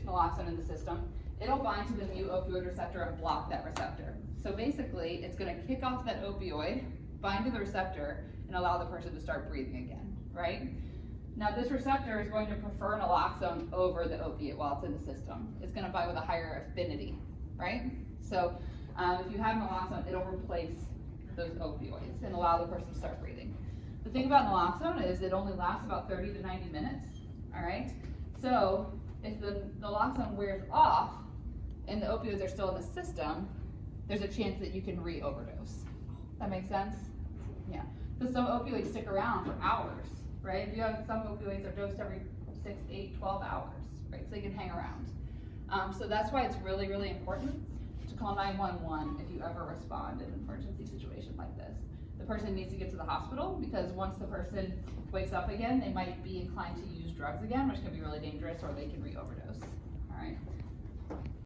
naloxone in the system, it'll bind to the mu opioid receptor and block that receptor. So basically, it's gonna kick off that opioid, bind to the receptor, and allow the person to start breathing again, right? Now this receptor is going to prefer naloxone over the opiate while it's in the system. It's gonna bind with a higher affinity, right? So if you have naloxone, it'll replace those opioids and allow the person to start breathing. The thing about naloxone is it only lasts about 30 to 90 minutes, all right? So if the naloxone wears off and the opioids are still in the system, there's a chance that you can re-overdose. That makes sense? Yeah. Because some opioids stick around for hours, right? You have some opioids are dosed every 6, 8, 12 hours, right? So they can hang around. So that's why it's really, really important to call 911 if you ever respond in an emergency situation like this. The person needs to get to the hospital because once the person wakes up again, they might be inclined to use drugs again, which can be really dangerous, or they can re-overdose.